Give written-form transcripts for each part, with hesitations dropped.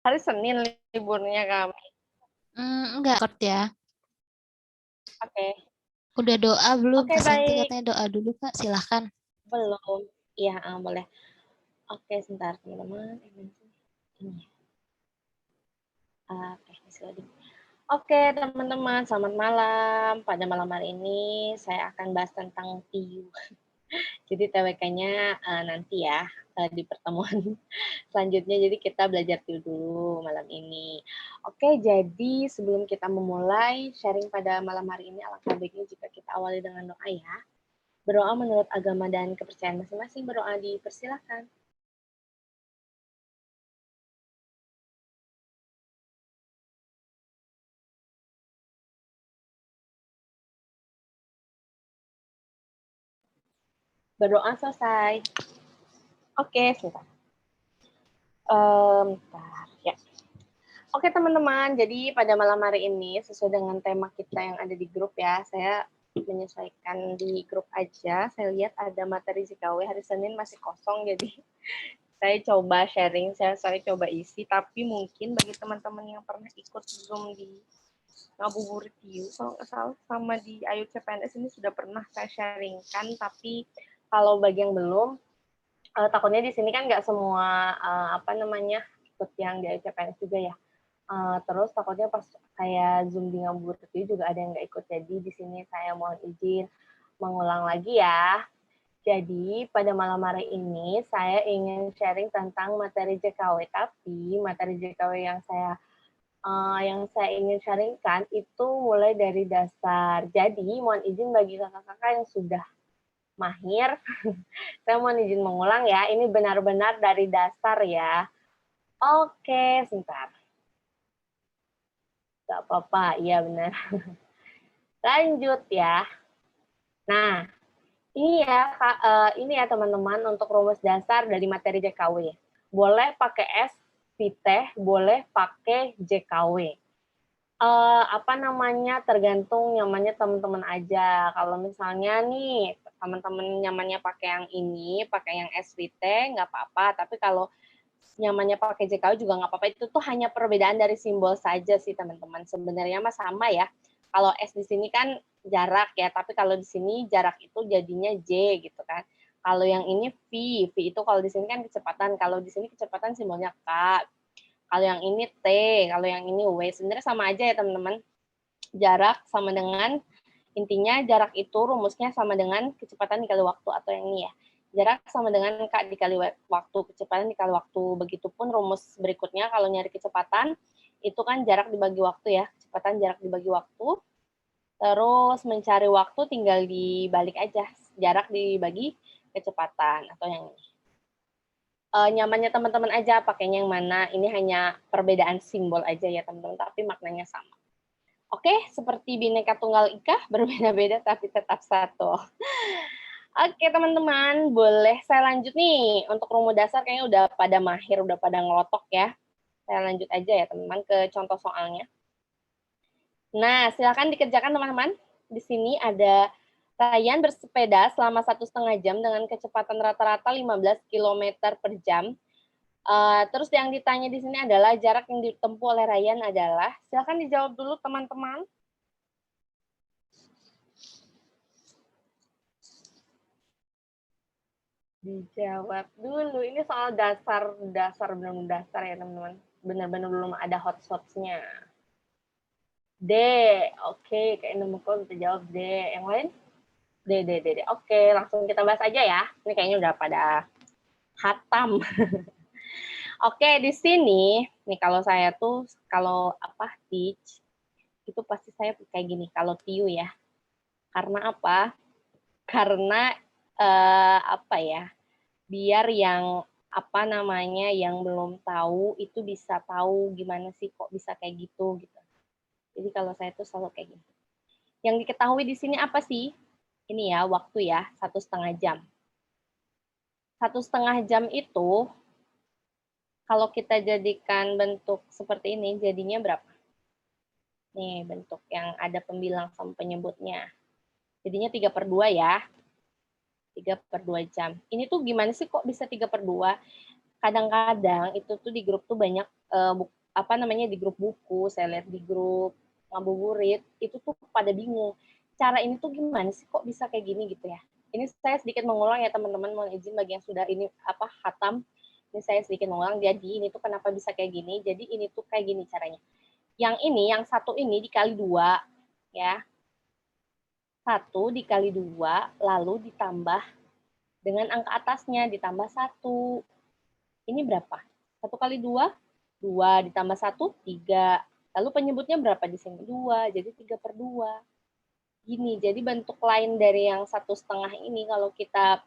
Hari Senin liburnya kami. Enggak, Kort ya. Oke. Udah doa belum? Oke, Kak Santi baik. katanya doa dulu, Kak. Silahkan. Belum. Iya, boleh. Oke, sebentar teman-teman. Ini. Teknis loading. Oke, teman-teman, selamat malam. Pada malam hari ini saya akan bahas tentang TIU. Jadi TWK-nya nanti ya di pertemuan selanjutnya. Jadi kita belajar dulu malam ini. Oke, jadi sebelum kita memulai sharing pada malam hari ini, alangkah baiknya jika kita awali dengan doa ya. Berdoa menurut agama dan kepercayaan masing-masing. Berdoa dipersilakan. Berdoa selesai. Oke, sebentar. Bentar, ya. Oke teman-teman, jadi pada malam hari ini sesuai dengan tema kita yang ada di grup ya, saya menyesuaikan di grup aja. Saya lihat ada materi JKW hari Senin masih kosong, jadi saya coba sharing, saya coba isi. Tapi mungkin bagi teman-teman yang pernah ikut Zoom di Ngabuburit You, kalau nggak salah sama di Ayu CPNS ini sudah pernah saya sharingkan. Tapi kalau bagi yang belum, takutnya di sini kan nggak semua ikut yang di Ayu CPNS juga ya. Terus takutnya pas kayak Zoom di Ngabuburit juga ada yang nggak ikut. Jadi di sini saya mohon izin mengulang lagi ya. Jadi pada malam hari ini saya ingin sharing tentang materi JKW, tapi materi JKW yang saya ingin sharingkan itu mulai dari dasar. Jadi mohon izin bagi kakak-kakak yang sudah mahir, saya mohon izin mengulang ya. Ini benar-benar dari dasar ya. Oke, sebentar. Gak apa-apa, iya benar. Lanjut ya. Nah, ini ya teman-teman untuk rumus dasar dari materi JKW. Boleh pakai S, Teh, boleh pakai JKW. Tergantung nyamannya teman-teman aja. Kalau misalnya nih teman-teman nyamannya pakai yang ini, pakai yang SVT, nggak apa-apa. Tapi kalau nyamannya pakai JKW juga nggak apa-apa. Itu tuh hanya perbedaan dari simbol saja sih teman-teman. Sebenarnya mah sama ya. Kalau S di sini kan jarak ya, tapi kalau di sini jarak itu jadinya J gitu kan. Kalau yang ini V itu kalau di sini kan kecepatan. Kalau di sini kecepatan simbolnya K. Kalau yang ini T, kalau yang ini W. Sebenarnya sama aja ya teman-teman. Jarak sama dengan, intinya jarak itu rumusnya sama dengan kecepatan dikali waktu, atau yang ini ya. Jarak sama dengan K dikali waktu, kecepatan dikali waktu. Begitupun rumus berikutnya kalau nyari kecepatan, itu kan jarak dibagi waktu ya. Kecepatan jarak dibagi waktu. Terus mencari waktu tinggal dibalik aja. Jarak dibagi kecepatan, atau yang ini. Nyamannya teman-teman aja pakainya yang mana. Ini hanya perbedaan simbol aja ya teman-teman, tapi maknanya sama. Oke, seperti Bhinneka Tunggal Ika, berbeda-beda tapi tetap satu. Oke teman-teman, boleh saya lanjut nih. Untuk rumus dasar kayaknya udah pada mahir, udah pada ngelotok ya. Saya lanjut aja ya teman-teman ke contoh soalnya. Nah, silakan dikerjakan teman-teman. Di sini ada Ryan bersepeda selama 1,5 jam dengan kecepatan rata-rata 15 km per jam. Terus yang ditanya di sini adalah jarak yang ditempuh oleh Ryan adalah, silakan dijawab dulu teman-teman. Dijawab dulu. Ini soal dasar benar-benar dasar ya teman-teman. Benar-benar belum ada hot-shots-nya. D. Oke, kayak nemukan kita jawab D. Yang lain? D. Oke, langsung kita bahas aja ya. Ini kayaknya udah pada hatam. Oke, di sini nih kalau saya tuh teach itu pasti saya kayak gini kalau TIU ya. Karena apa? Karena biar yang yang belum tahu itu bisa tahu gimana sih kok bisa kayak gitu. Jadi kalau saya tuh selalu kayak gini. Yang diketahui di sini apa sih? Ini ya waktu ya 1,5 jam. 1,5 jam itu kalau kita jadikan bentuk seperti ini jadinya berapa? Nih bentuk yang ada pembilang sama penyebutnya. Jadinya 3/2 ya. 3/2 jam. Ini tuh gimana sih kok bisa 3/2? Kadang-kadang itu tuh di grup tuh banyak apa namanya di grup buku, saya lihat di grup ngabuburit, itu tuh pada bingung. Cara ini tuh gimana sih kok bisa kayak gini gitu ya. Ini saya sedikit mengulang ya teman-teman, mohon izin bagi yang sudah ini apa khatam. Ini saya sedikit mengulang. Jadi ini tuh kenapa bisa kayak gini? Jadi ini tuh kayak gini caranya. Yang ini, yang satu ini dikali 2 ya. 1 dikali 2 lalu ditambah dengan angka atasnya ditambah 1. Ini berapa? 1 kali 2, 2 ditambah 1, 3. Lalu penyebutnya berapa di sini? 2, jadi 3/2. Gini, jadi bentuk lain dari yang 1,5 ini kalau kita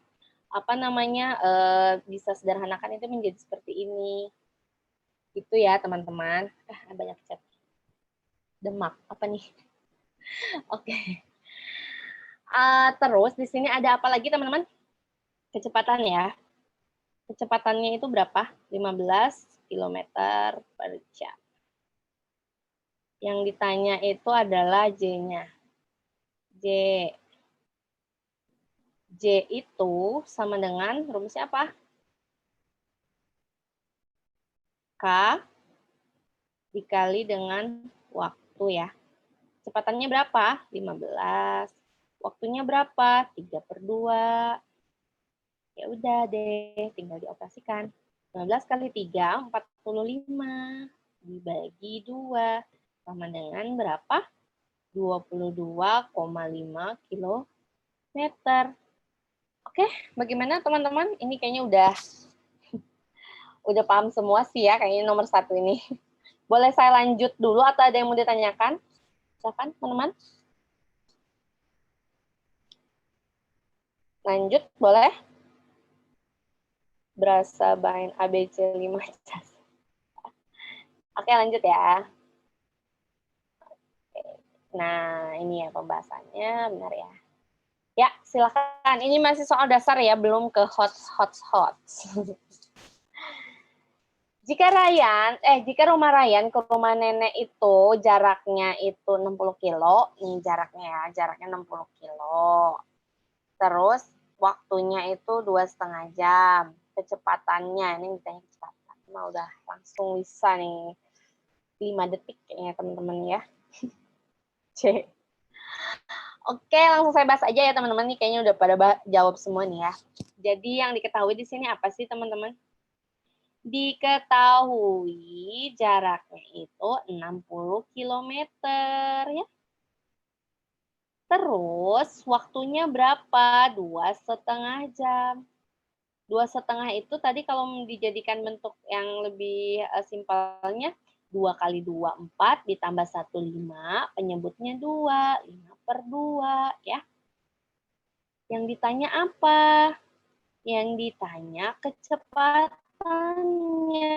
apa namanya bisa sederhanakan itu menjadi seperti ini. Itu ya teman-teman. Banyak chat. Demak apa nih? Oke. Terus di sini ada apa lagi teman-teman? Kecepatan ya. Kecepatannya itu berapa? 15 km per jam. Yang ditanya itu adalah J-nya. J. J itu sama dengan rumusnya apa? K dikali dengan waktu ya. Kecepatannya berapa? 15. Waktunya berapa? 3/2. Ya udah deh, tinggal dioperasikan. 15 kali 3, 45. Dibagi 2. Sama dengan berapa? 22,5 kilometer. Oke, bagaimana teman-teman? Ini kayaknya udah paham semua sih ya, kayaknya nomor 1 ini. Boleh saya lanjut dulu atau ada yang mau ditanyakan? Silakan teman-teman. Lanjut, boleh? Berasa bain ABC 5 cas. Oke, lanjut ya. Nah, ini ya pembahasannya, benar ya. Ya, silakan. Ini masih soal dasar ya, belum ke hot. Jika rumah Ryan ke rumah nenek itu jaraknya itu 60 kilo, nih jaraknya ya, jaraknya 60 kilo. Terus waktunya itu 2,5 jam. Kecepatannya, ini ditanya kecepatan. Nah, udah langsung bisa nih. 5 detik kayaknya teman-teman ya. C. Oke, langsung saya bahas aja ya teman-teman. Nih kayaknya udah pada jawab semua nih ya. Jadi yang diketahui di sini apa sih teman-teman? Diketahui jaraknya itu 60 km ya. Terus waktunya berapa? 2,5 jam. 2,5 itu tadi kalau dijadikan bentuk yang lebih simpelnya 2 kali 2, 4, ditambah 1, 5, penyebutnya 2, 5/2 ya. Yang ditanya apa? Yang ditanya kecepatannya.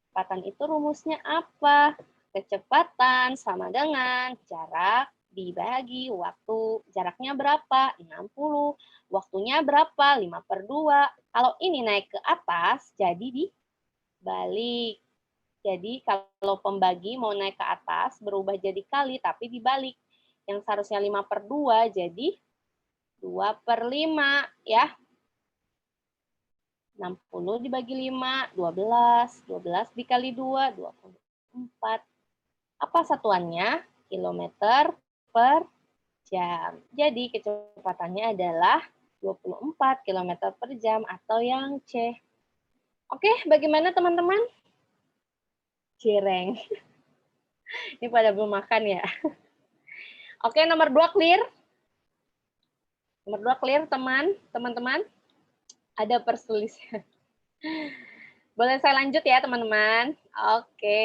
Kecepatan itu rumusnya apa? Kecepatan sama dengan jarak dibagi waktu. Jaraknya berapa? 60. Waktunya berapa? 5/2. Kalau ini naik ke atas, jadi dibalik. Jadi kalau pembagi mau naik ke atas, berubah jadi kali, tapi dibalik. Yang seharusnya 5/2, jadi 2/5 ya. 60 dibagi 5, 12. 12 dikali 2, 24. Apa satuannya? Kilometer per jam. Jadi kecepatannya adalah 24 km per jam atau yang C. Oke, bagaimana teman-teman? Cireng. Ini pada belum makan ya. Oke, nomor 2 clear? Nomor 2 clear teman-teman? Ada perselisihan. Boleh saya lanjut ya teman-teman? Oke,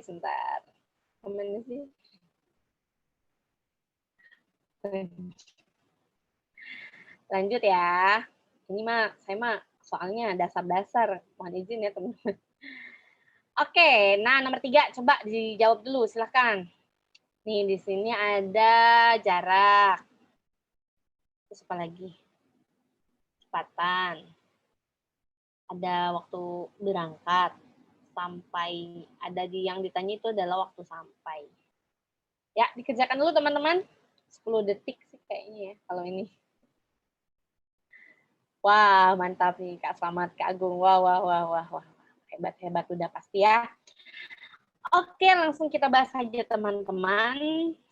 sebentar. Kemana sih? Lanjut ya. Ini saya soalnya dasar-dasar. Mohon izin ya teman-teman. Oke, nah nomor 3 coba dijawab dulu, silahkan. Nih di sini ada jarak. Terus apa lagi? Kecepatan. Ada waktu berangkat. Sampai, ada yang ditanya itu adalah waktu sampai. Ya, dikerjakan dulu teman-teman. 10 detik sih kayaknya ya, kalau ini. Wah, mantap nih Kak Slamet, Kak Agung. Wah, wah, wah, wah, wah. Hebat-hebat udah pasti ya. Oke, langsung kita bahas aja teman-teman.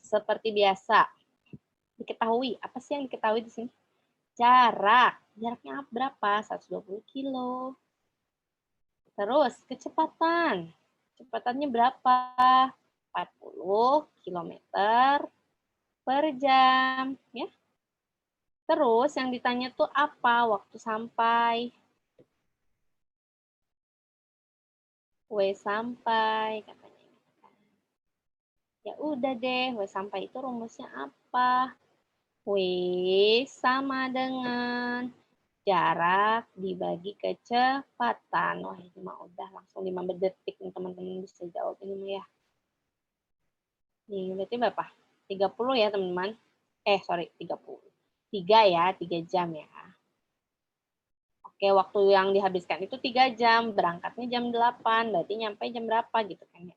Seperti biasa, diketahui. Apa sih yang diketahui di sini? Jarak. Jaraknya berapa? 120 kilo. Terus, kecepatan. Kecepatannya berapa? 40 kilometer per jam. Ya. Terus, yang ditanya tuh apa waktu sampai? W sampai, katanya. Ya udah deh, W sampai itu rumusnya apa? W sama dengan jarak dibagi kecepatan. Wah, ini mah udah langsung 5 detik nih teman-teman bisa jawab ini mah ya. Nih, berarti berapa? 30 ya, teman-teman. Sorry, 30. 3 ya, 3 jam ya. Oke, waktu yang dihabiskan itu 3 jam. Berangkatnya jam 8, berarti nyampe jam berapa gitu kan ya.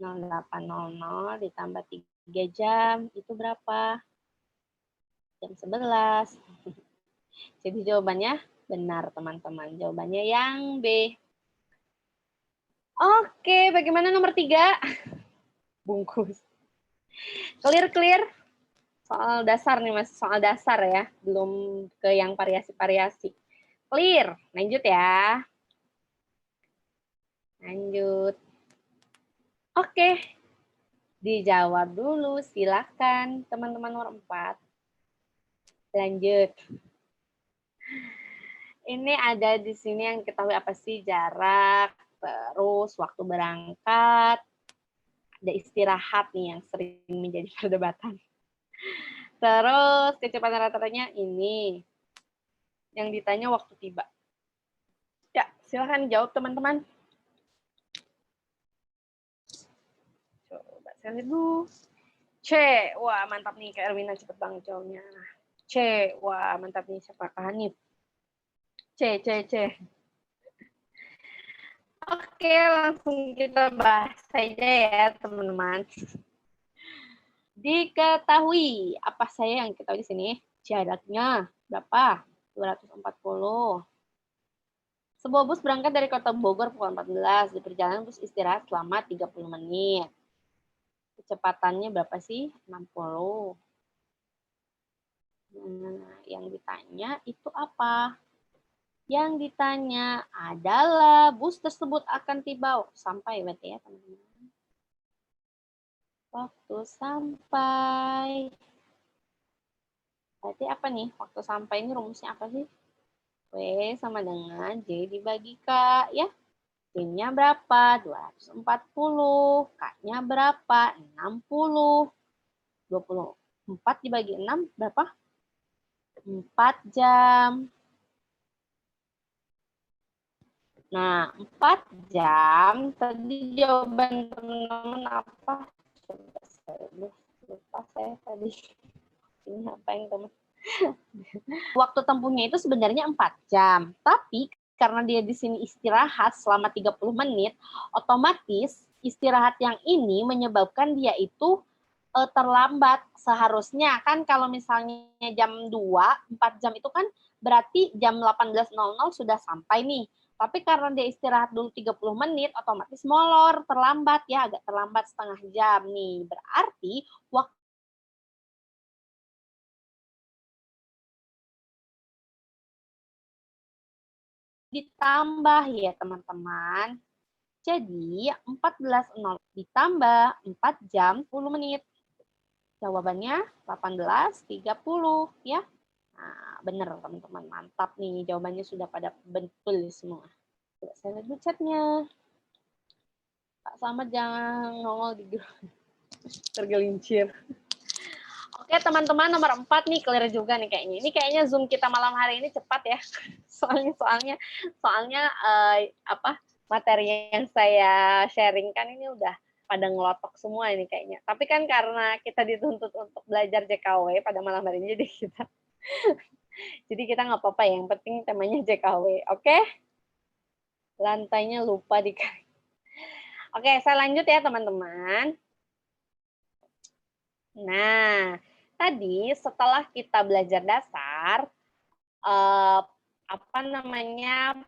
08.00 ditambah 3 jam, itu berapa? Jam 11. Jadi jawabannya benar, teman-teman. Jawabannya yang B. Oke, bagaimana nomor 3? Bungkus. Clear? Soal dasar nih, Mas. Soal dasar ya. Belum ke yang variasi-variasi. Clear. Lanjut ya. Lanjut. Oke. Dijawab dulu, silakan teman-teman nomor 4. Lanjut. Ini ada di sini yang ketahui apa sih? Jarak, terus waktu berangkat, ada istirahat nih yang sering menjadi perdebatan. Terus kecepatan rata-ratanya ini. Yang ditanya waktu tiba. Ya, silakan jawab teman-teman. Coba saya lihat dulu. C, wah mantap nih Kak Erwina, cepet banget jawabnya. C, wah mantap nih siapa Kak Hanif. C. Oke, langsung kita bahas saja ya teman-teman. Diketahui, apa saya yang diketahui di sini? Jaraknya berapa? 240. Sebuah bus berangkat dari kota Bogor pukul 14. Di perjalanan bus istirahat selama 30 menit. Kecepatannya berapa sih? 60. Nah, yang ditanya itu apa? Yang ditanya adalah bus tersebut akan tiba sampai berarti ya teman-teman. Waktu sampai. Berarti apa nih? Waktu sampai ini rumusnya apa sih? W sama dengan J dibagi K ya. J-nya berapa? 240. K-nya berapa? 60. 24 dibagi 6 berapa? 4 jam. Nah, 4 jam. Tadi jawaban teman-teman apa? Coba saya lupa saya tadi. Ini apa yang teman? Waktu tempuhnya itu sebenarnya 4 jam. Tapi karena dia di sini istirahat selama 30 menit, otomatis istirahat yang ini menyebabkan dia itu terlambat. Seharusnya kan kalau misalnya jam 2, 4 jam itu kan berarti jam 18.00 sudah sampai nih. Tapi karena dia istirahat dulu 30 menit, otomatis molor, terlambat ya, agak terlambat setengah jam nih. Berarti waktu ditambah ya teman-teman. Jadi 14.00 ditambah 4 jam 10 menit. Jawabannya 18.30 ya. Nah, benar teman-teman, mantap nih. Jawabannya sudah pada betul semua. Coba saya lihat chatnya. Pak Slamet jangan nongol di grup. Tergelincir. Oke teman-teman, nomor 4 nih clear juga nih kayaknya. Ini kayaknya Zoom kita malam hari ini cepat ya. Soalnya materi yang saya sharingkan ini udah pada ngelotok semua ini kayaknya. Tapi kan karena kita dituntut untuk belajar JKW pada malam hari ini, jadi kita nggak apa-apa ya. Yang penting temanya JKW, oke? Lantainya lupa dikali. Oke, saya lanjut ya teman-teman. Nah, tadi setelah kita belajar dasar, apa namanya,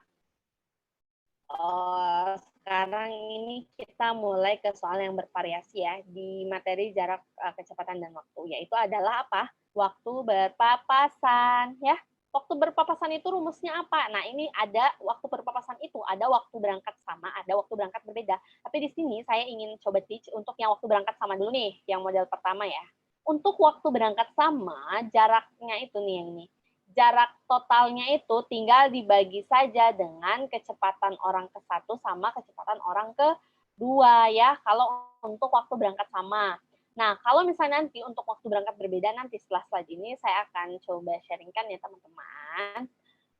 sekarang ini kita mulai ke soal yang bervariasi ya di materi jarak kecepatan dan waktu, yaitu adalah apa? Waktu berpapasan ya. Waktu berpapasan itu rumusnya apa? Nah, ini ada waktu berpapasan itu, ada waktu berangkat sama, ada waktu berangkat berbeda. Tapi di sini saya ingin coba teach untuk yang waktu berangkat sama dulu nih, yang model pertama ya. Untuk waktu berangkat sama, jaraknya itu nih yang ini. Jarak totalnya itu tinggal dibagi saja dengan kecepatan orang ke satu sama kecepatan orang ke dua ya, kalau untuk waktu berangkat sama. Nah, kalau misalnya nanti untuk waktu berangkat berbeda, nanti setelah slide ini saya akan coba sharingkan ya teman-teman.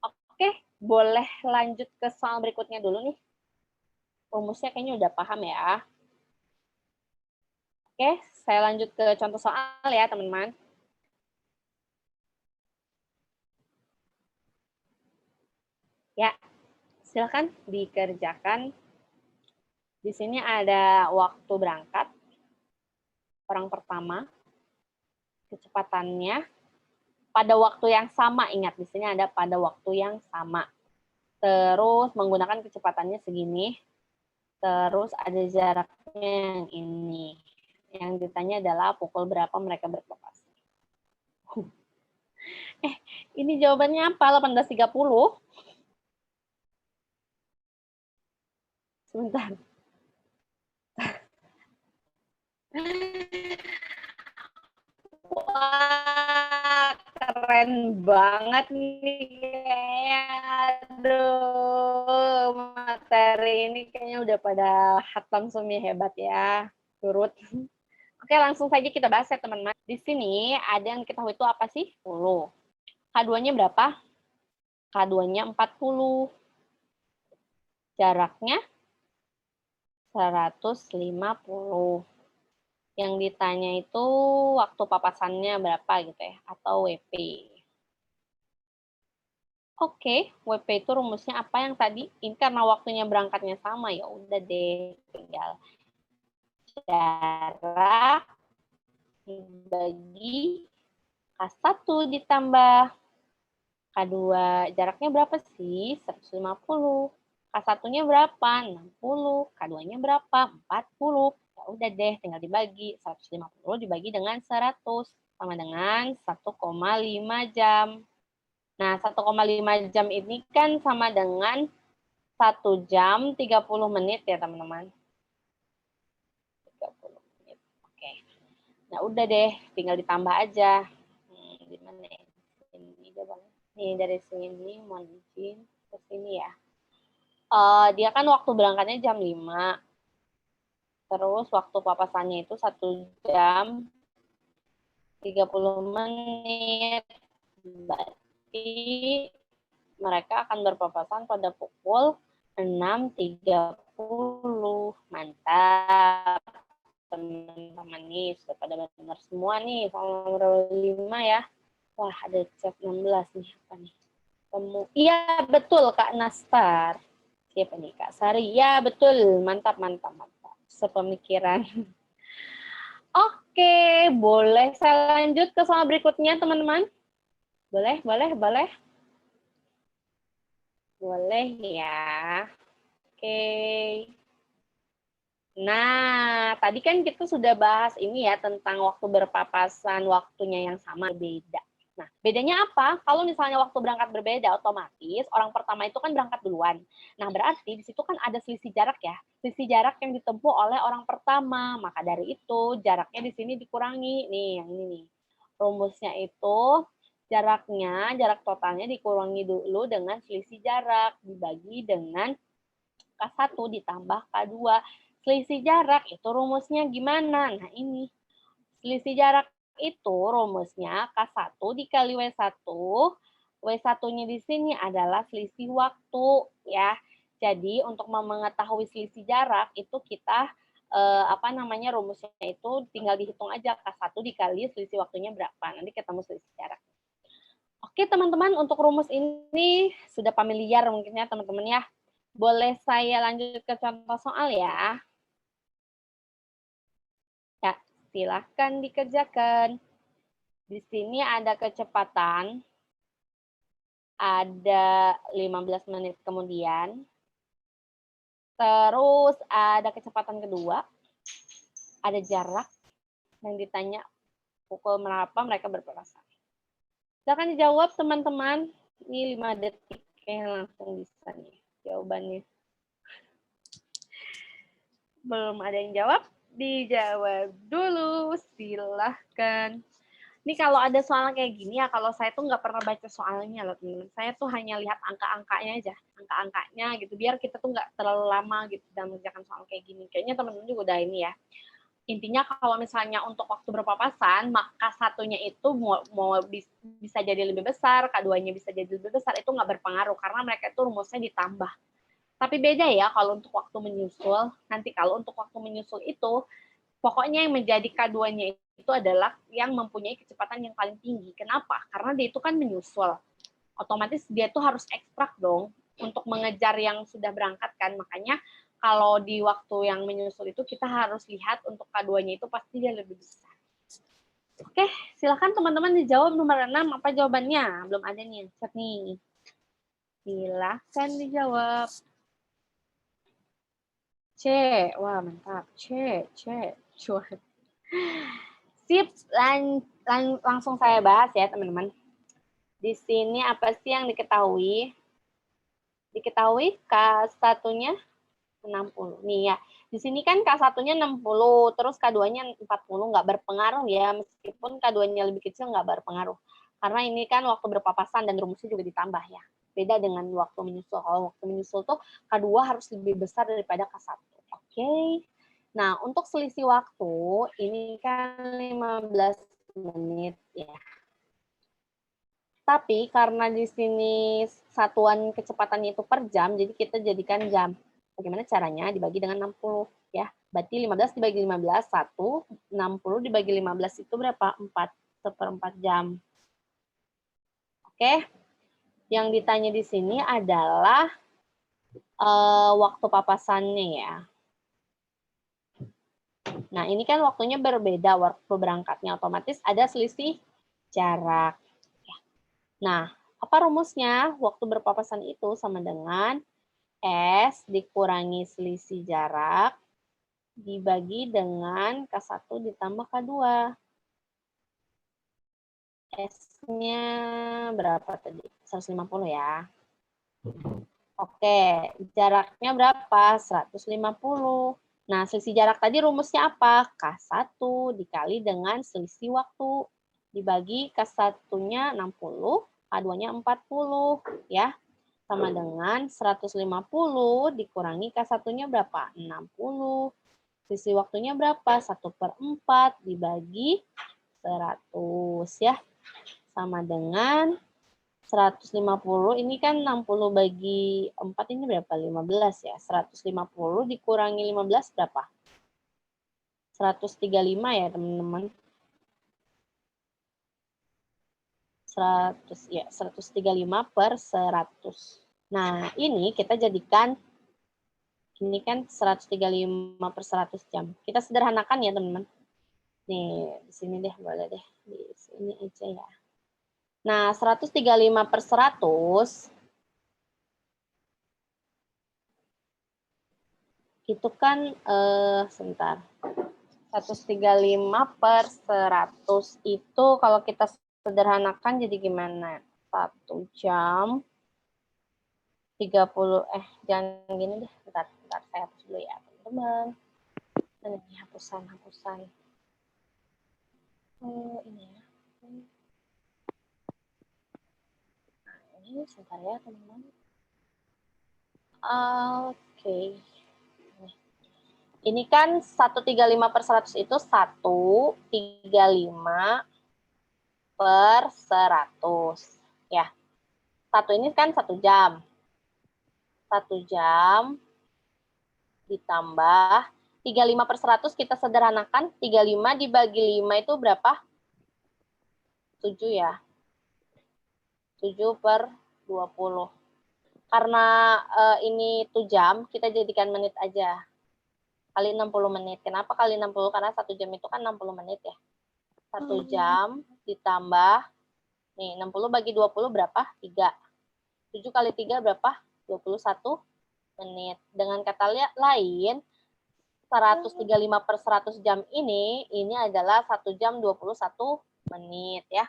Oke, boleh lanjut ke soal berikutnya dulu nih. Rumusnya kayaknya udah paham ya. Oke, saya lanjut ke contoh soal ya teman-teman. Ya, silakan dikerjakan. Di sini ada waktu berangkat, orang pertama, kecepatannya, pada waktu yang sama, ingat di sini ada pada waktu yang sama. Terus menggunakan kecepatannya segini, terus ada jaraknya yang ini. Yang ditanya adalah pukul berapa mereka berpapasan. Ini jawabannya apa? 18.30? Sebentar. Wah, keren banget nih kayaknya. Aduh, materi ini kayaknya udah pada hatam semua, hebat ya. Turut. Oke, langsung saja kita bahas ya teman-teman. Di sini ada yang kita tahu itu apa sih? 10. K2-nya berapa? K2-nya 40. Jaraknya 150. Yang ditanya itu waktu papasannya berapa gitu ya, atau WP. Oke, WP itu rumusnya apa yang tadi? Ini karena waktunya berangkatnya sama, ya udah deh, tinggal jarak dibagi K1 ditambah K2. Jaraknya berapa sih? 150. K1-nya berapa? 60. K2-nya berapa? 40. Ya udah deh, tinggal dibagi. 150 dibagi dengan 100. Sama dengan 1,5 jam. Nah, 1,5 jam ini kan sama dengan 1 jam 30 menit ya, teman-teman. 30 menit. Oke. Nah, udah deh, tinggal ditambah aja. Gimana ya? Ini coba. Nih, dari sini, mohon izin, ke sini ya. Dia kan waktu berangkatnya jam 5. Terus waktu papasannya itu 1 jam 30 menit. Berarti mereka akan berpapasan pada pukul 6.30. Mantap. Teman-teman nih, sudah pada benar semua nih. Soal nomor 5 ya. Wah, ada chat 16 nih. Apa nih? Iya, betul Kak Nastar. Siapa nih Kak Sari? Ya, betul. Mantap, mantap, mantap. Sepemikiran. Oke, boleh saya lanjut ke soal berikutnya, teman-teman? Boleh, boleh, boleh. Boleh ya. Oke. Nah, tadi kan kita sudah bahas ini ya tentang waktu berpapasan, waktunya yang sama beda. Nah, bedanya apa? Kalau misalnya waktu berangkat berbeda, otomatis orang pertama itu kan berangkat duluan. Nah, berarti di situ kan ada selisih jarak ya. Selisih jarak yang ditempuh oleh orang pertama. Maka dari itu, jaraknya di sini dikurangi. Nih, yang ini nih. Rumusnya itu jarak totalnya dikurangi dulu dengan selisih jarak. Dibagi dengan K1 ditambah K2. Selisih jarak itu rumusnya gimana? Nah, ini. Selisih jarak itu rumusnya K1 dikali W1. W1-nya di sini adalah selisih waktu ya. Jadi untuk mengetahui selisih jarak itu kita rumusnya itu tinggal dihitung aja K1 dikali selisih waktunya berapa. Nanti ketemu selisih jarak. Oke, teman-teman, untuk rumus ini sudah familiar mungkin ya, teman-teman ya. Boleh saya lanjut ke contoh soal ya? Ya, silahkan dikerjakan. Di sini ada kecepatan ada 15 menit kemudian. Terus ada kecepatan kedua, ada jarak yang ditanya pukul berapa mereka berpapasan. Silakan dijawab teman-teman. Ini 5 detik langsung bisa nih jawabannya. Belum ada yang jawab? Dijawab dulu, silahkan. Ini kalau ada soal kayak gini ya, kalau saya tuh nggak pernah baca soalnya loh teman-teman. Saya tuh hanya lihat angka-angkanya aja, angka-angkanya gitu, biar kita tuh nggak terlalu lama gitu dalam mengerjakan soal kayak gini. Kayaknya teman-teman juga udah ini ya. Intinya kalau misalnya untuk waktu berpapasan, maka satunya itu mau bisa jadi lebih besar, K2-nya bisa jadi lebih besar, itu nggak berpengaruh karena mereka itu rumusnya ditambah. Tapi beda ya kalau untuk waktu menyusul. Nanti kalau untuk waktu menyusul itu, pokoknya yang menjadi K2-nya itu adalah yang mempunyai kecepatan yang paling tinggi. Kenapa? Karena dia itu kan menyusul. Otomatis dia tuh harus ekstrak dong untuk mengejar yang sudah berangkat kan. Makanya kalau di waktu yang menyusul itu kita harus lihat untuk K2-nya itu pasti dia lebih besar. Oke, silakan teman-teman dijawab nomor 6. Apa jawabannya? Belum ada nih yang chat nih. Silakan dijawab. C. Wah, mantap. C. Sip, langsung saya bahas ya, teman-teman. Di sini apa sih yang diketahui? Diketahui K1-nya 60. Nih ya, di sini kan K1-nya 60, terus K2-nya 40, nggak berpengaruh ya, meskipun K2-nya lebih kecil nggak berpengaruh. Karena ini kan waktu berpapasan dan rumusnya juga ditambah ya. Beda dengan waktu menyusul. Kalau waktu menyusul tuh K2 harus lebih besar daripada K1. Oke. Nah, untuk selisih waktu, ini kan 15 menit ya. Tapi karena di sini satuan kecepatannya itu per jam, jadi kita jadikan jam. Bagaimana caranya? Dibagi dengan 60 ya. Berarti 15 dibagi 15, 1. 60 dibagi 15 itu berapa? 4, seperempat jam. Oke. Yang ditanya di sini adalah waktu papasannya ya. Nah, ini kan waktunya berbeda, waktu berangkatnya otomatis ada selisih jarak. Nah, apa rumusnya? Waktu berpapasan itu sama dengan S dikurangi selisih jarak dibagi dengan K1 ditambah K2. S-nya berapa tadi? 150 ya. Oke, jaraknya berapa? 150. Nah, selisih jarak tadi rumusnya apa? K1 dikali dengan selisih waktu. Dibagi K1-nya 60, K2-nya 40. Ya, sama dengan 150 dikurangi K1-nya berapa? 60. Selisih waktunya berapa? 1/4 dibagi 100. Ya, sama dengan 150, ini kan 60 bagi 4 ini berapa? 15 ya. 150 dikurangi 15 berapa? 135 ya, teman-teman. 135/100. Nah, ini kita jadikan, ini kan 135/100 jam. Kita sederhanakan ya, teman-teman. Nih, di sini deh, boleh deh. Di sini aja ya. Nah, 135/100 itu kan sebentar. 135/100 itu kalau kita sederhanakan jadi gimana? 1 jam 30 jangan gini deh. Bentar saya hapus dulu ya, teman-teman. Ini hapusan. Ini ya. Nah, ini sebentar ya, teman-teman. Oke. Ini kan 135/100 itu 135/100. Ya. 1 ini kan 1 jam. 1 jam ditambah 35/100 kita sederhanakan. 35 dibagi 5 itu berapa? 7 ya. 7/20. Karena ini 1 jam, kita jadikan menit aja. Kali 60 menit. Kenapa kali 60? Karena 1 jam itu kan 60 menit ya. 1 jam ditambah, nih 60 bagi 20 berapa? 3. 7 kali 3 berapa? 21 menit. Dengan kata lain, 135 per 100 jam ini adalah 1 jam 21 menit ya.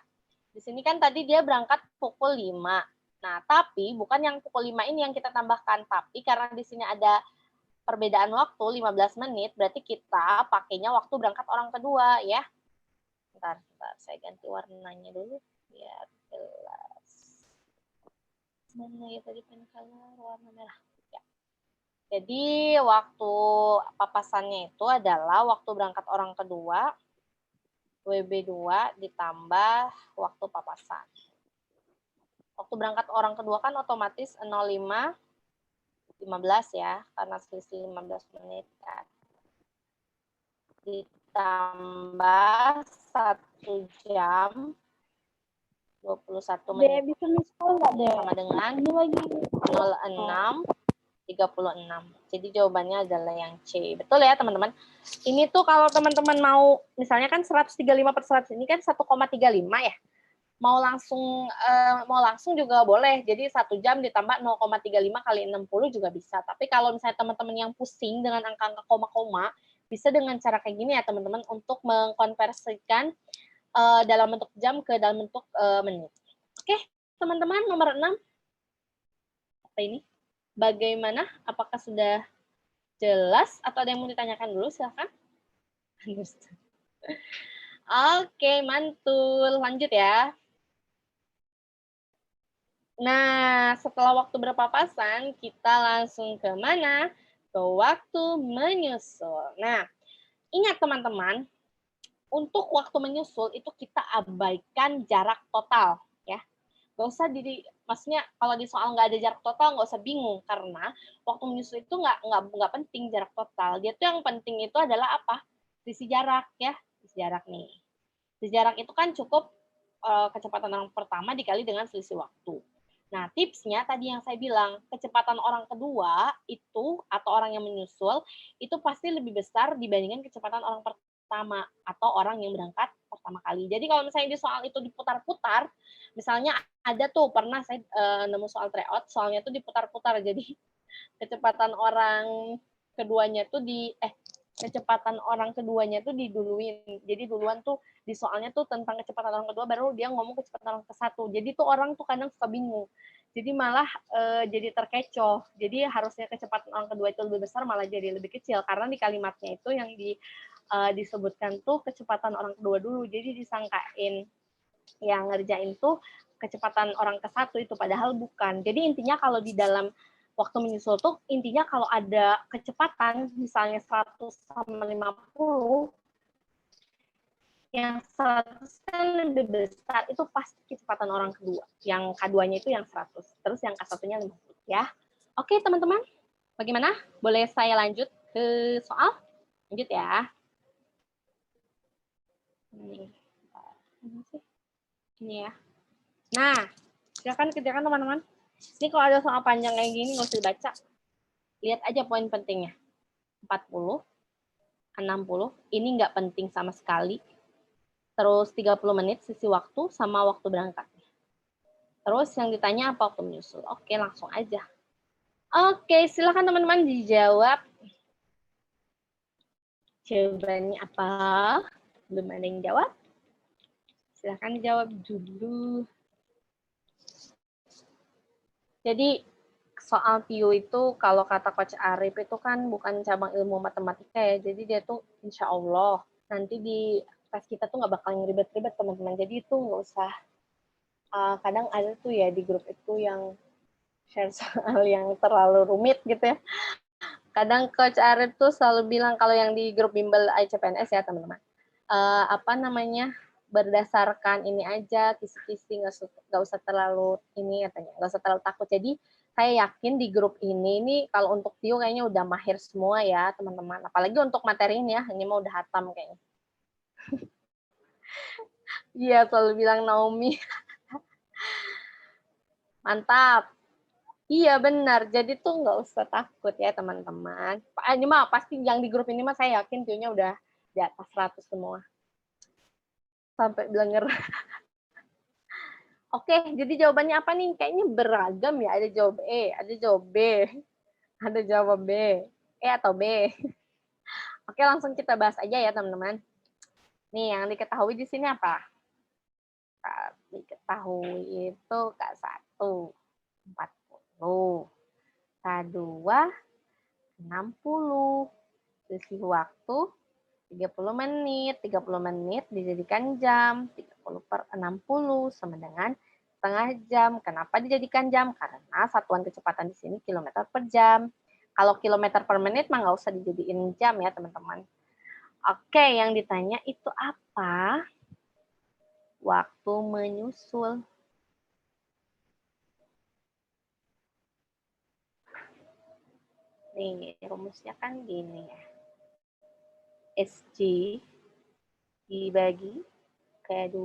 Di sini kan tadi dia berangkat pukul 5. Nah, tapi bukan yang pukul 5 ini yang kita tambahkan, tapi karena di sini ada perbedaan waktu 15 menit, berarti kita pakainya waktu berangkat orang kedua ya. Bentar, saya ganti warnanya dulu biar jelas. Mana ya tadi pen color warna merah. Ya. Jadi waktu papasannya itu adalah waktu berangkat orang kedua WB2 ditambah waktu papasan. Waktu berangkat orang kedua kan otomatis 05 15 ya, karena selisih 15 menit kan. Ditambah 1 jam 21 menit. Bisa miskol nggak deh? Sama dengan Ini lagi 06 36. Jadi jawabannya adalah yang C. Betul ya teman-teman? Ini tuh kalau teman-teman mau, misalnya kan 135 per 100 ini kan 1,35 ya. Mau langsung juga boleh. Jadi 1 jam ditambah 0,35 kali 60 juga bisa. Tapi kalau misalnya teman-teman yang pusing dengan angka-angka koma-koma, bisa dengan cara kayak gini ya teman-teman, untuk mengkonversikan dalam bentuk jam ke dalam bentuk menit. Oke, teman-teman, nomor 6. Apa ini? Bagaimana? Apakah sudah jelas atau ada yang mau ditanyakan dulu? Silahkan. Oke, mantul. Lanjut ya. Nah, setelah waktu berpapasan, kita langsung ke mana? Ke waktu menyusul. Nah, ingat teman-teman, untuk waktu menyusul itu kita abaikan jarak total. Ya, nggak usah maksudnya kalau di soal nggak ada jarak total nggak usah bingung, karena waktu menyusul itu nggak penting jarak total. Dia tuh yang penting itu adalah apa? Sisi jarak ya, sisi jarak nih. Sisi jarak itu kan cukup kecepatan orang pertama dikali dengan selisih waktu. Nah, tipsnya tadi yang saya bilang, kecepatan orang kedua itu atau orang yang menyusul itu pasti lebih besar dibandingkan kecepatan orang pertama atau orang yang berangkat pertama kali. Jadi kalau misalnya di soal itu diputar-putar, misalnya ada tuh pernah saya nemu soal tryout, soalnya tuh diputar-putar. Jadi kecepatan orang keduanya tuh kecepatan orang keduanya tuh diduluin. Jadi duluan tuh di soalnya tuh tentang kecepatan orang kedua, baru dia ngomong kecepatan orang ke satu. Jadi tuh orang tuh kadang suka bingung. Jadi malah jadi terkecoh. Jadi harusnya kecepatan orang kedua itu lebih besar, malah jadi lebih kecil. Karena di kalimatnya itu yang disebutkan tuh kecepatan orang kedua dulu. Jadi disangkain yang ngerjain tuh kecepatan orang ke satu itu, padahal bukan. Jadi intinya kalau di dalam waktu menyusul tuh intinya kalau ada kecepatan misalnya 100 sama 50, yang 100 kan lebih besar itu pasti kecepatan orang kedua. Yang keduanya itu yang 100. Terus yang ke satunya 50 ya. Oke teman-teman, bagaimana? Boleh saya lanjut ke soal? Lanjut ya. Ini ya. Nah, silakan kerjakan teman-teman. Ini kalau ada soal panjang kayak gini nggak usah dibaca. Lihat aja poin pentingnya. 40, 60, ini nggak penting sama sekali. Terus 30 menit sisi waktu sama waktu berangkat. Terus yang ditanya apa waktu menyusul. Oke, langsung aja. Oke, silakan teman-teman dijawab. Jawabannya apa? Belum ada yang jawab? Silakan dijawab dulu. Jadi soal TIO itu kalau kata Coach Arif itu kan bukan cabang ilmu matematika ya. Jadi dia tuh insya Allah nanti di tes kita tuh nggak bakal ngeribet-ribet teman-teman. Jadi itu nggak usah. Kadang ada tuh ya di grup itu yang share soal yang terlalu rumit gitu ya. Kadang Coach Arif tuh selalu bilang kalau yang di grup bimbel ICPNS ya teman-teman. Berdasarkan ini aja, kisi-kisi, nggak usah terlalu ini katanya, nggak usah terlalu takut. Jadi saya yakin di grup ini kalau untuk TIO kayaknya udah mahir semua ya teman-teman. Apalagi untuk materi ini ya, ini mah udah hatam kayaknya. Iya, selalu bilang Naomi. Mantap. Iya benar, jadi tuh nggak usah takut ya teman-teman. Ini mah pasti yang di grup ini mah saya yakin TIO-nya udah di atas 100 semua. Sampai bilang nyerah. Oke, jadi jawabannya apa nih? Kayaknya beragam ya. Ada jawab E, ada jawab B, ada jawab B. E atau B? Oke, langsung kita bahas aja ya, teman-teman. Nih, yang diketahui di sini apa? Diketahui itu K1, 40. K2, 60. Selisih waktu 30 menit. 30 menit dijadikan jam. 30 per 60 sama dengan setengah jam. Kenapa dijadikan jam? Karena satuan kecepatan di sini kilometer per jam. Kalau kilometer per menit mah nggak usah dijadiin jam ya, teman-teman. Oke, yang ditanya itu apa? Waktu menyusul. Nih, rumusnya kan gini ya. SG dibagi K2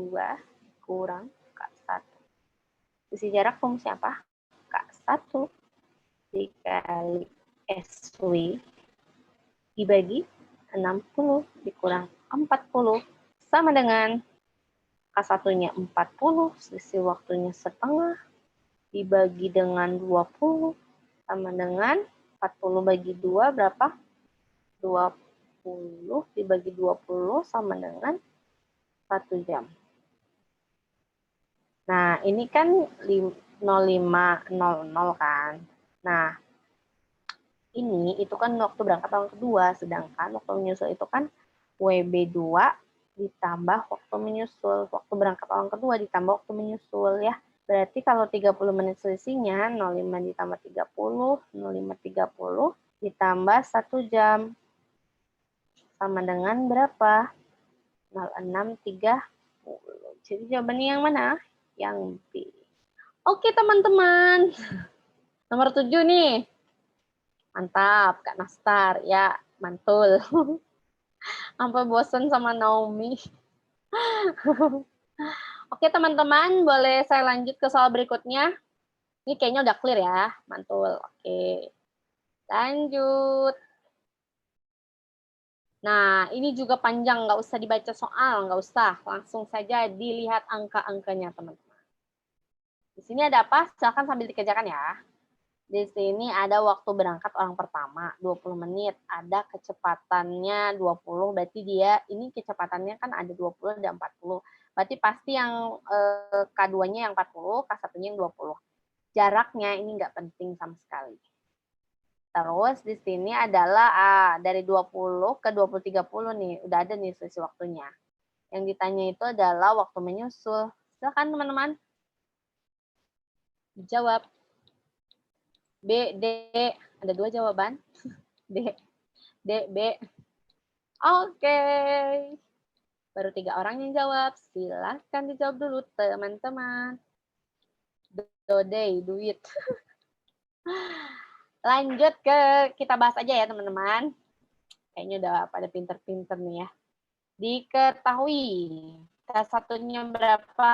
kurang K1. Sisi jarak rumusnya apa? K1 dikali SW dibagi 60 dikurang 40 sama dengan K1-nya 40, selisih waktunya setengah dibagi dengan 20 sama dengan 40 bagi 2 berapa? 20 dibagi 20 sama dengan 1 jam. Nah, ini kan 0500 kan. Nah, ini itu kan waktu berangkat tahun kedua, sedangkan waktu menyusul itu kan WB2 ditambah waktu menyusul. Waktu berangkat tahun kedua ditambah waktu menyusul ya. Berarti kalau 30 menit selisihnya 05 ditambah 30, 05.30 ditambah 1 jam. Sama dengan berapa? 06.30. Jadi jawabannya yang mana? Yang B. Oke teman-teman. Nomor 7 nih. Mantap, Kak Nastar. Ya, mantul. Sampai bosan sama Naomi. Oke teman-teman, boleh saya lanjut ke soal berikutnya? Ini kayaknya udah clear ya, mantul. Oke, lanjut. Nah, ini juga panjang, nggak usah dibaca soal, nggak usah. Langsung saja dilihat angka-angkanya, teman-teman. Di sini ada apa? Silakan sambil dikerjakan ya. Di sini ada waktu berangkat orang pertama, 20 menit. Ada kecepatannya 20, berarti dia, ini kecepatannya kan ada 20 dan 40. Berarti pasti yang K2-nya yang 40, K1-nya yang 20. Jaraknya ini nggak penting sama sekali. Terus di sini adalah dari 20 ke 20.30 nih, udah ada nih selisih waktunya. Yang ditanya itu adalah waktu menyusul. Silakan teman-teman. Jawab. B, D, ada 2 jawaban. D, B. Oke. Baru 3 orang yang jawab. Silakan dijawab dulu teman-teman. Dodey, duit. Lanjut ke kita bahas aja ya teman-teman. Kayaknya udah pada pinter-pinter nih ya. Diketahui K1-nya berapa?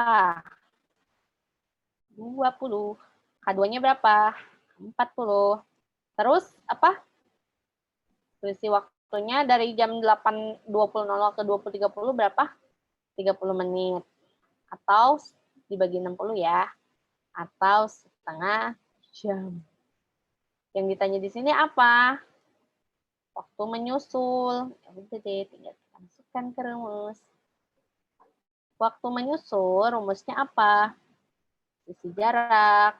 20. K2-nya berapa? 40. Terus apa? Selisih waktunya dari jam 8.20 ke 20.30 berapa? 30 menit. Atau dibagi 60 ya. Atau setengah jam. Yang ditanya di sini apa? Waktu menyusul. Ya udah deh, tinggal kita masukkan ke rumus. Waktu menyusul, rumusnya apa? Sisi jarak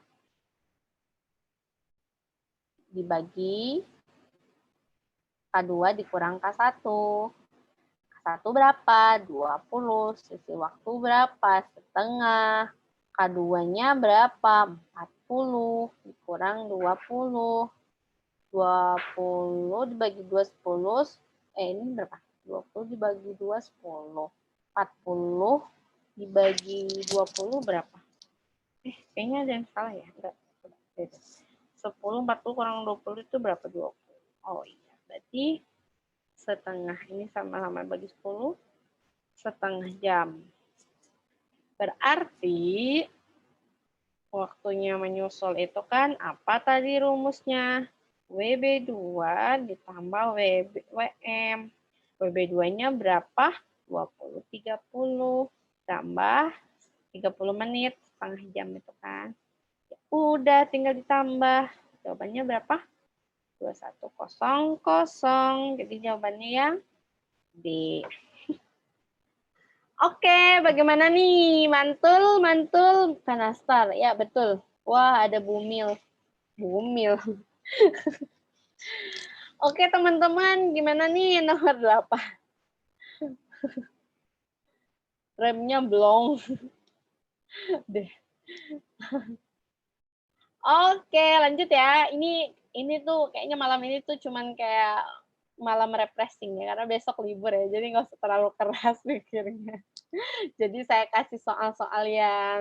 dibagi K2 dikurang K1. K1 berapa? 20. Sisi waktu berapa? Setengah. K2-nya berapa? 40 dikurang 20. 20 dibagi 2, 10. Ini berapa? 20 dibagi 2, 10. 40 dibagi 20 berapa? Kayaknya ada yang salah ya. Enggak. 10, 40 kurang 20 itu berapa? 20. Oh iya, berarti setengah ini sama-sama bagi 10, setengah jam. Berarti waktunya menyusul itu kan apa tadi rumusnya? WB2 ditambah WM. WB2-nya berapa? 20, 30 tambah 30 menit setengah jam itu kan. Udah tinggal ditambah. Jawabannya berapa? 2100. Jadi jawabannya yang D. Oke, bagaimana nih? Mantul, mantul, kanastar. Ya, betul. Wah, ada bumil. Bumil. Oke, teman-teman, gimana nih nomor 8? Remnya blong. Deh. Oke, lanjut ya. Ini tuh kayaknya malam ini tuh cuman kayak malam refreshing ya, karena besok libur ya, jadi nggak usah terlalu keras mikirnya. Jadi saya kasih soal-soal yang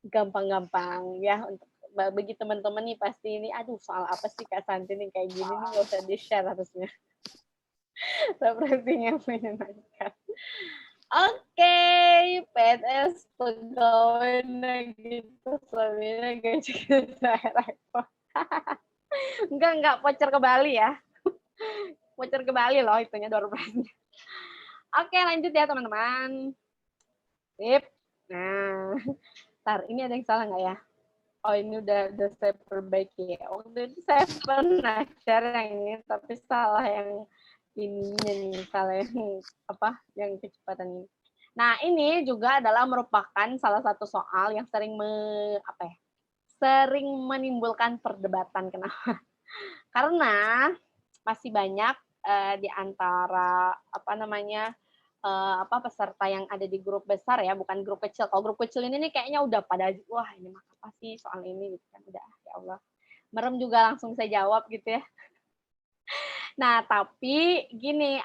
gampang-gampang ya, untuk bagi teman-teman nih pasti ini, aduh soal apa sih Kak Santi nih kayak gini nih, nggak usah di-share harusnya. Refreshing yang menyenangkan. Oke, PNS pegawai negeri Pertamina gaji daerah. Enggak, voucher ke Bali ya. Voucher ke Bali loh itunya door prize-nya. Oke, lanjut ya teman-teman. Sip. Nah, ntar ini ada yang salah nggak ya? Oh, ini udah saya perbaiki. Waktu itu saya pernah share yang ini, tapi salah yang ininya nih, salah yang apa? Yang kecepatan ini. Nah, ini juga adalah merupakan salah satu soal yang sering sering menimbulkan perdebatan. Kenapa? Karena masih banyak di antara peserta yang ada di grup besar ya, bukan grup kecil. Kalau grup kecil ini nih kayaknya udah pada wah ini mah apa sih soal ini gitu kan, udah ya Allah. Merem juga langsung saya jawab gitu ya. Nah, tapi gini,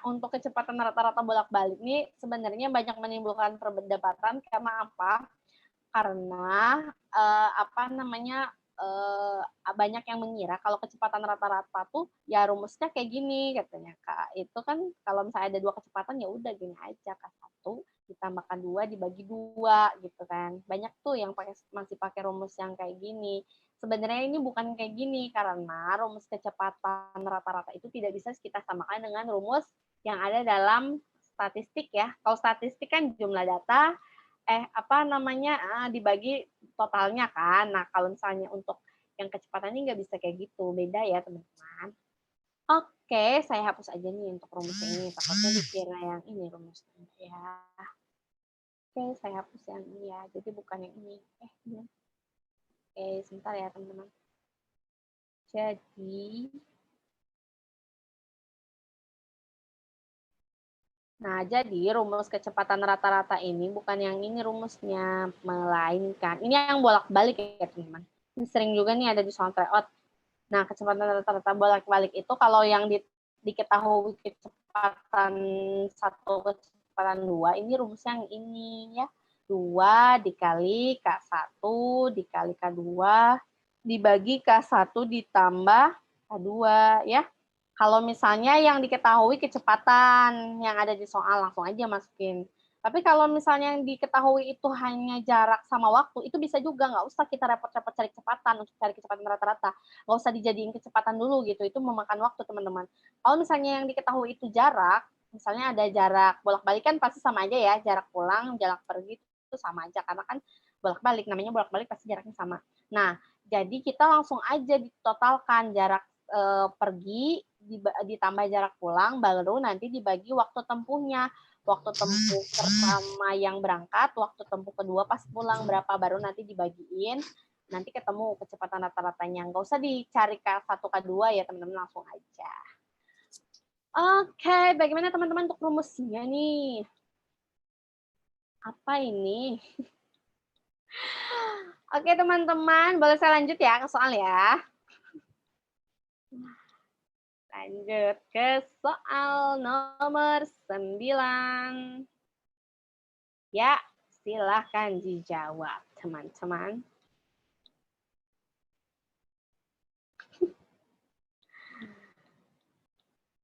untuk kecepatan rata-rata bolak-balik ini sebenarnya banyak menimbulkan perdebatan karena apa? Karena banyak yang mengira kalau kecepatan rata-rata tuh ya rumusnya kayak gini katanya Kak. Itu kan kalau misalnya ada dua kecepatan ya udah gini aja K1 ditambahkan 2 dibagi 2 gitu kan. Banyak tuh yang masih pakai rumus yang kayak gini. Sebenarnya ini bukan kayak gini karena rumus kecepatan rata-rata itu tidak bisa kita samakan dengan rumus yang ada dalam statistik ya. Kalau statistik kan jumlah data dibagi totalnya kan. Nah, kalau misalnya untuk yang kecepatan ini nggak bisa kayak gitu. Beda ya, teman-teman. Oke, saya hapus aja nih untuk rumus ini. Takutnya dikira yang ini rumusnya ya. Oke, saya hapus yang ini ya. Jadi bukan yang ini. Oke, sebentar ya, teman-teman. Jadi Nah, jadi rumus kecepatan rata-rata ini bukan yang ini rumusnya, melainkan ini yang bolak-balik ya, teman-teman. Ini sering juga nih ada di soal tryout. Nah, kecepatan rata-rata bolak-balik itu kalau yang diketahui kecepatan 1, kecepatan 2, ini rumusnya yang ini ya. 2 dikali K1 dikali K2 dibagi K1 ditambah K2 ya. Kalau misalnya yang diketahui kecepatan yang ada di soal, langsung aja masukin. Tapi kalau misalnya yang diketahui itu hanya jarak sama waktu, itu bisa juga, nggak usah kita repot-repot cari kecepatan untuk cari kecepatan rata-rata. Nggak usah dijadiin kecepatan dulu gitu, itu memakan waktu teman-teman. Kalau misalnya yang diketahui itu jarak, misalnya ada jarak bolak-balik kan pasti sama aja ya, jarak pulang, jarak pergi itu sama aja, karena kan bolak-balik, namanya bolak-balik pasti jaraknya sama. Nah, jadi kita langsung aja ditotalkan jarak pergi ditambah jarak pulang, baru nanti dibagi waktu tempuhnya. Waktu tempuh pertama yang berangkat, waktu tempuh kedua pas pulang berapa, baru nanti dibagiin, nanti ketemu kecepatan rata-ratanya. Nggak usah dicari K1, K2 ya teman-teman, langsung aja. Oke, bagaimana teman-teman untuk rumusnya nih? Apa ini? Oke teman-teman, boleh saya lanjut ya ke soal ya? Lanjut ke soal nomor 9. Ya, silahkan dijawab, teman-teman.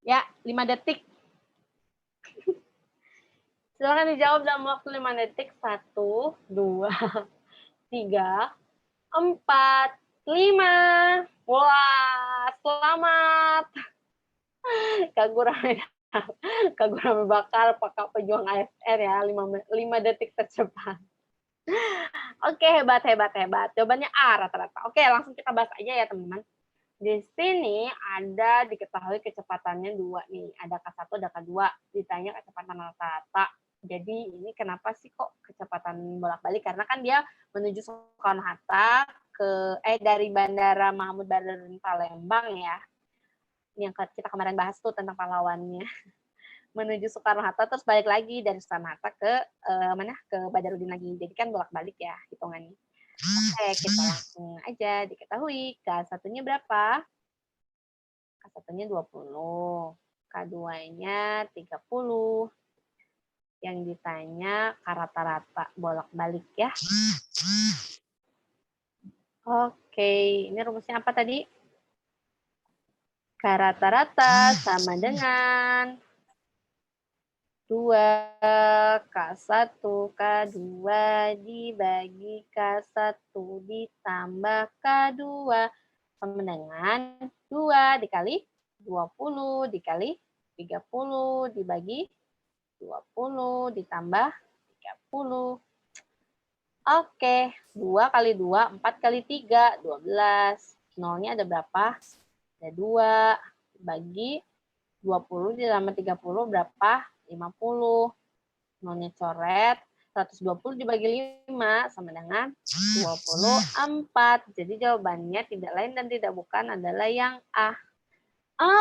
Ya, 5 detik. Silahkan dijawab dalam waktu 5 detik. 1, 2, 3, 4, 5. Wah, selamat. Kak Gurame Bakar, Kak Pejuang ASR ya, 5 detik tercepat. Oke, hebat, hebat, hebat. Jawabannya A rata-rata. Oke, langsung kita bahas aja ya, teman-teman. Di sini ada diketahui kecepatannya 2 nih. Ada K1, ada K2. Ditanya kecepatan rata-rata. Jadi ini kenapa sih kok kecepatan bolak-balik? Karena kan dia menuju Soekarno-Hatta dari Bandara Mahmud Badarudin Palembang ya. Yang kita kemarin bahas tuh tentang pahlawannya. Menuju Soekarno-Hatta terus balik lagi dari Soekarno-Hatta ke ke Badarudin lagi. Jadi kan bolak-balik ya hitungannya. Oke, kita langsung aja diketahui. K1-nya berapa? K1-nya 20. K2-nya 30. Yang ditanya rata-rata bolak-balik ya. Oke, ini rumusnya apa tadi? K rata-rata sama dengan 2 K1 K2 dibagi K1 ditambah K2 sama dengan 2 dikali 20 dikali 30 dibagi 20 ditambah 30. Oke, 2 kali 2, 4 kali 3, 12. Nolnya ada berapa? Ada 2. Bagi 20 ditambah 30 berapa? 50. Nolnya coret. 120 dibagi 5 sama dengan 24. Jadi jawabannya tidak lain dan tidak bukan adalah yang A.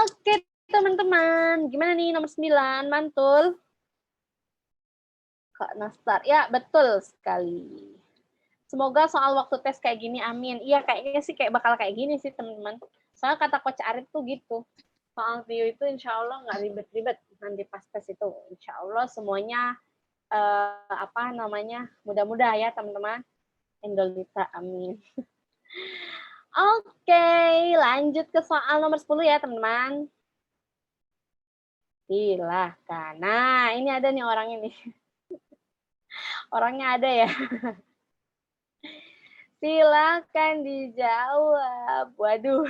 Oke, teman-teman. Gimana nih nomor 9, mantul? Kak Nastar. Ya, betul sekali. Semoga soal waktu tes kayak gini, amin. Iya, kayaknya sih kayak bakal kayak gini sih, teman-teman. Soalnya kata Coach Arif tuh gitu. Soal Tio itu insya Allah nggak ribet-ribet nanti pas tes itu. Insya Allah semuanya mudah-mudah ya, teman-teman. Endolita, amin. Oke, lanjut ke soal nomor 10 ya, teman-teman. Silahkan. Nah, ini ada nih orang ini. Orangnya ada ya. Silakan dijawab. Waduh.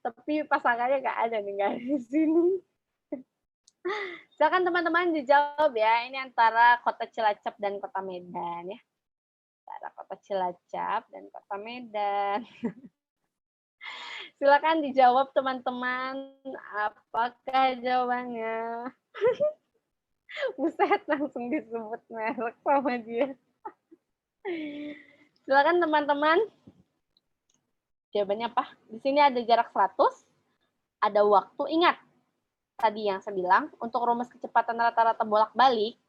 Tapi pasangannya nggak ada nih, nggak di sini. Silakan teman-teman dijawab ya. Ini antara Kota Cilacap dan Kota Medan ya. Antara Kota Cilacap dan Kota Medan. Silakan dijawab teman-teman. Apakah jawabannya? Buset, langsung disebut merek sama dia. Silakan teman-teman. Jawabannya apa? Di sini ada jarak 100, ada waktu. Ingat, tadi yang saya bilang, untuk rumus kecepatan rata-rata bolak-balik,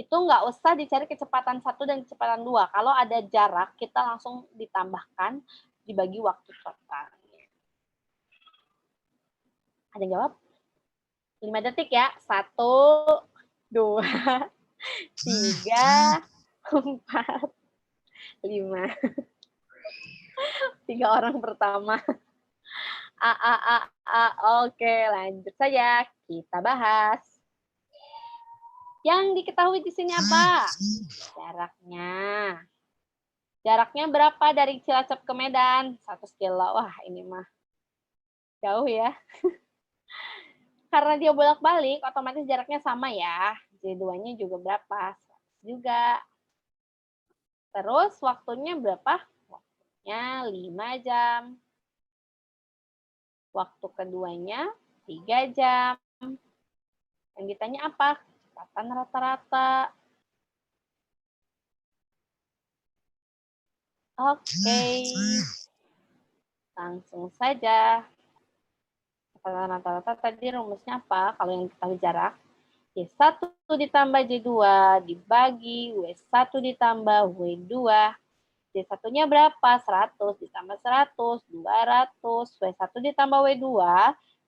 itu nggak usah dicari kecepatan 1 dan kecepatan 2. Kalau ada jarak, kita langsung ditambahkan, dibagi waktu totalnya. Ada yang jawab? 5 detik ya. 1, 2, 3, 4, 5. 3 orang pertama. Oke, lanjut saja. Kita bahas. Yang diketahui di sini apa? Jaraknya. Jaraknya berapa dari Cilacap ke Medan? 100 kilo. Wah, ini mah jauh ya. Karena dia bolak-balik, otomatis jaraknya sama ya. J2-nya juga berapa? 100 juga. Terus waktunya berapa? Waktunya 5 jam. Waktu keduanya 3 jam. Yang ditanya apa? Kecepatan rata-rata. Oke. Langsung saja. Kecepatan rata-rata tadi rumusnya apa? Kalau yang diketahui jarak. Y1 ditambah J2 dibagi W1 ditambah W2. J1-nya berapa? 100 ditambah 100, 200. W1 ditambah W2,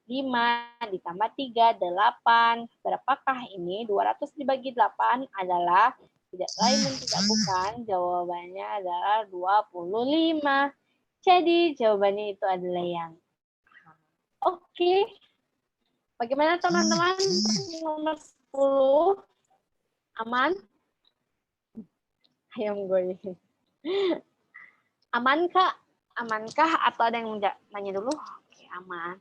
5 ditambah 3, 8. Berapakah ini? 200 dibagi 8 adalah tidak lain dan tidak bukan. Jawabannya adalah 25. Jadi jawabannya itu adalah yang Oke. Bagaimana teman-teman? Nomor 10. Aman? Ayam gue. Aman, Kak? Amankah? Atau ada yang nanya dulu? Oke, aman.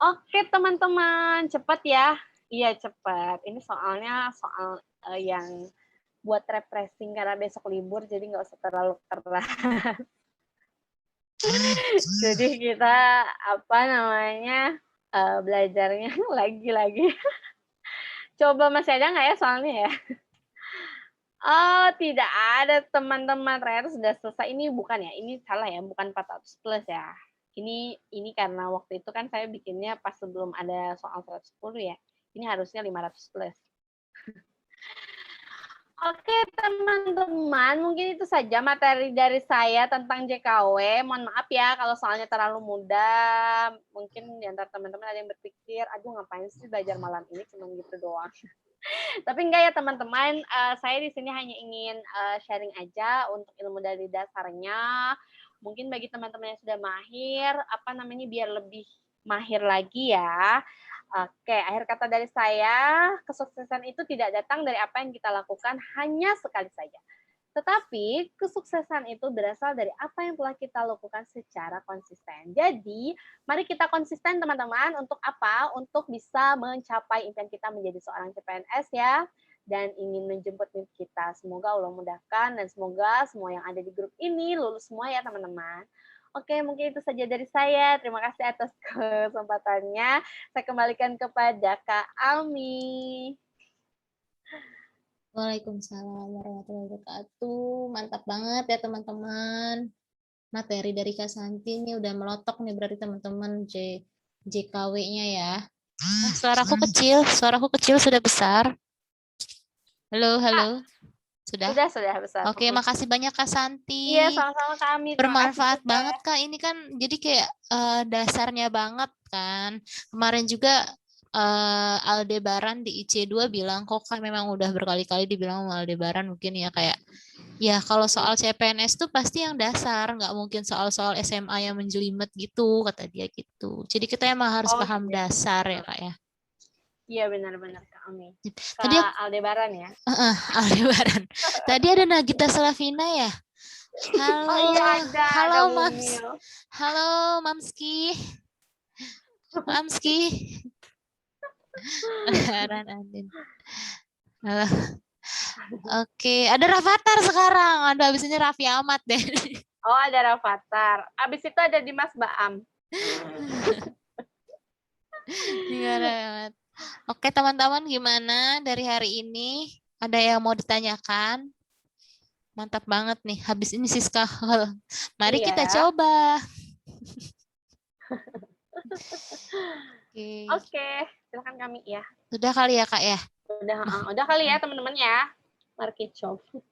Oke, teman-teman. Cepat ya. Iya, cepat. Ini soalnya soal yang buat refreshing karena besok libur, jadi nggak usah terlalu keras. Jadi kita belajarnya lagi-lagi. Coba masih ada nggak ya soalnya ya? Oh, tidak ada teman-teman, ternyata sudah selesai. Ini bukan ya, ini salah ya, bukan 400 plus ya. Ini karena waktu itu kan saya bikinnya pas sebelum ada soal 110 ya. Ini harusnya 500 plus. Oke, teman-teman, mungkin itu saja materi dari saya tentang JKW. Mohon maaf ya kalau soalnya terlalu mudah. Mungkin di antara teman-teman ada yang berpikir, aduh ngapain sih belajar malam ini, cuma gitu doang. Tapi enggak ya teman-teman, saya di sini hanya ingin sharing aja untuk ilmu dari dasarnya. Mungkin bagi teman-teman yang sudah mahir, biar lebih mahir lagi ya. Oke, akhir kata dari saya, kesuksesan itu tidak datang dari apa yang kita lakukan hanya sekali saja. Tetapi kesuksesan itu berasal dari apa yang telah kita lakukan secara konsisten. Jadi, mari kita konsisten teman-teman untuk apa? Untuk bisa mencapai impian kita menjadi seorang CPNS ya. Dan ingin menjemput mimpi kita. Semoga Allah mudahkan dan semoga semua yang ada di grup ini lulus semua ya teman-teman. Oke, mungkin itu saja dari saya. Terima kasih atas kesempatannya. Saya kembalikan kepada Kak Ami. Waalaikumsalam warahmatullahi wabarakatuh. Mantap banget ya teman-teman. Materi dari Kak Santi ini udah melotok nih berarti teman-teman JKW-nya ya. Suaraku kecil sudah besar. Halo, halo. Sudah? Sudah besar. Oke, makasih banyak Kak Santi. Iya, sama-sama kami. Bermanfaat banget Kak. Ini kan jadi kayak dasarnya banget kan. Kemarin juga Aldebaran di IC2 bilang kok kan memang udah berkali-kali dibilang sama Aldebaran mungkin ya kayak ya kalau soal CPNS tuh pasti yang dasar, nggak mungkin soal-soal SMA yang menjelimet gitu kata dia gitu. Jadi kita emang harus paham dasar ya Kak ya. Iya benar-benar Kak Ami. Tadi Aldebaran ya. Aldebaran. Tadi ada Nagita Slavina ya. Halo, oh, iya ada, halo Mams, halo Mamski, Mamski, Andin. Halo. Oke, ada Rafathar sekarang. Aduh, abis ini Raffi Ahmad deh. Oh, ada Rafathar. Abis itu ada Dimas Baam. Gimana? Oke, teman-teman, gimana dari hari ini? Ada yang mau ditanyakan? Mantap banget nih. Habis ini Siska. Mari kita coba. Oke, silakan kami ya. Sudah kali ya, Kak ya? Udah kali ya, teman-teman ya. Mari kita coba.